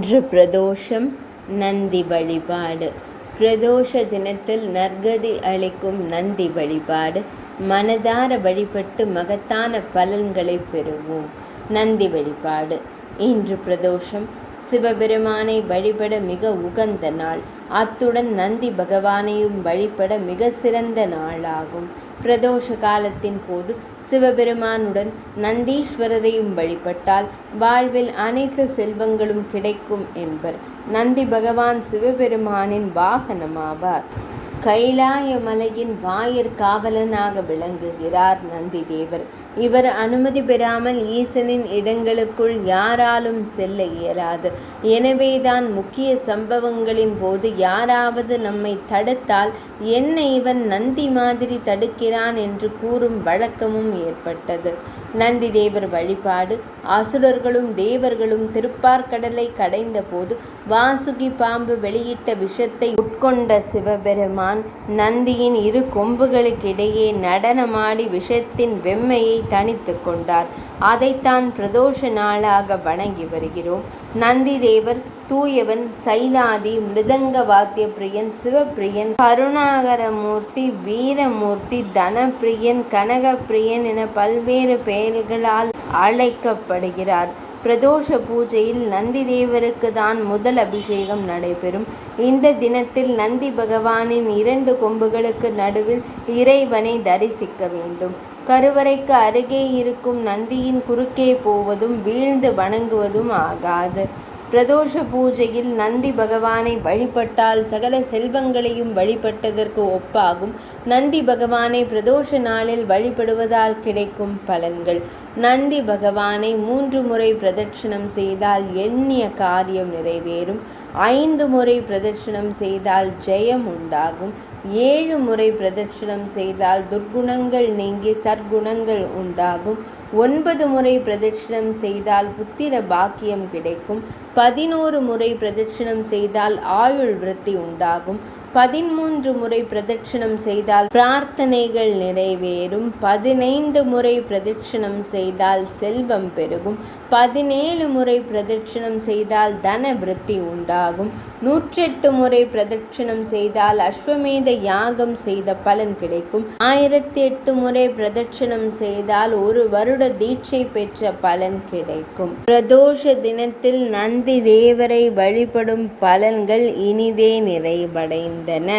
இன்று பிரதோஷம். நந்தி வழிபாடு. பிரதோஷ தினத்தில் நற்கதி அளிக்கும் நந்தி வழிபாடு. மனதார வழிபட்டு மகத்தான பலன்களை பெறுவோம். நந்தி வழிபாடு. இன்று பிரதோஷம். சிவபெருமானை வழிபட மிக உகந்த நாள். அத்துடன் நந்தி பகவானையும் வழிபட மிக சிறந்த நாளாகும். பிரதோஷ காலத்தின் போது சிவபெருமானுடன் நந்தீஸ்வரரையும் வழிபட்டால் வாழ்வில் அனைத்து செல்வங்களும் கிடைக்கும் என்பர். நந்தி பகவான் சிவபெருமானின் வாகனமாவார். கைலாய மலையின் வாயிற் காவலனாக விளங்குகிறார் நந்தி தேவர். இவர் அனுமதி பெறாமல் ஈசனின் இடங்களுக்குள் யாராலும் செல்ல இயலாது. எனவேதான் முக்கிய சம்பவங்களின் போது யாராவது நம்மை தடுத்தால் என்ன இவன் நந்தி மாதிரி தடுக்கிறான் என்று கூறும் வழக்கமும் ஏற்பட்டது. நந்தி தேவர் வழிபாடு. அசுரர்களும் தேவர்களும் திருப்பார்கடலை கடைந்த போது வாசுகி பாம்பு வெளியிட்ட விஷத்தை உட்கொண்ட சிவபெருமான் நந்தியின் இரு கொம்புகளுக்கிடையே நடனமாடி விஷத்தின் வெம்மையை தணித்து கொண்டார். அதைத்தான் பிரதோஷ நாளாக வணங்கி வருகிறோம். நந்தி தேவர் தூயவன், சைலாதி, மிருதங்க வாத்திய பிரியன், சிவப்பிரியன், கருணாகரமூர்த்தி, வீரமூர்த்தி, தனப்பிரியன், கனகப்பிரியன் என பல்வேறு பெயர்களால் அழைக்கப்படுகிறார். பிரதோஷ பூஜையில் நந்தி தேவருக்கு தான் முதல் அபிஷேகம் நடைபெறும். இந்த தினத்தில் நந்தி பகவானின் 2 கொம்புகளுக்கு நடுவில் இறைவனை தரிசிக்க வேண்டும். கருவறைக்கு அருகே இருக்கும் நந்தியின் குறுக்கே போவதும் வீழ்ந்து வணங்குவதும் ஆகாது. பிரதோஷ பூஜையில் நந்தி பகவானை வழிபட்டால் சகல செல்வங்களையும் வழிபட்டதற்கு ஒப்பாகும். நந்தி பகவானை பிரதோஷ நாளில் வழிபடுவதால் கிடைக்கும் பலன்கள். நந்தி பகவானை 3 முறை பிரதட்சணம் செய்தால் எண்ணிய காரியம் நிறைவேறும். 5 முறை பிரதட்சணம் செய்தால் ஜெயம் உண்டாகும். 7 முறை பிரதட்சணம் செய்தால் துர்குணங்கள் நீங்கி சற்குணங்கள் உண்டாகும். 9 முறை பிரதட்சணம் செய்தால் புத்திர பாக்கியம் கிடைக்கும். 11 முறை பிரதட்சணம் செய்தால் ஆயுள் விருத்தி உண்டாகும். 13 முறை பிரதட்சணம் செய்தால் பிரார்த்தனைகள் நிறைவேறும். 15 முறை பிரதட்சணம் செய்தால் செல்வம் பெருகும். 17 முறை பிரதட்சணம் செய்தால் தன விருத்தி உண்டாகும். 108 முறை பிரதட்சணம் செய்தால் அஸ்வமேத யாகம் செய்த பலன் கிடைக்கும். 1008 முறை பிரதட்சணம் செய்தால் 1 வருட தீட்சை பெற்ற பலன் கிடைக்கும். பிரதோஷ தினத்தில் நந்தி தேவரை வழிபடும் பலன்கள் இனிதே நிறைவடைந்தன.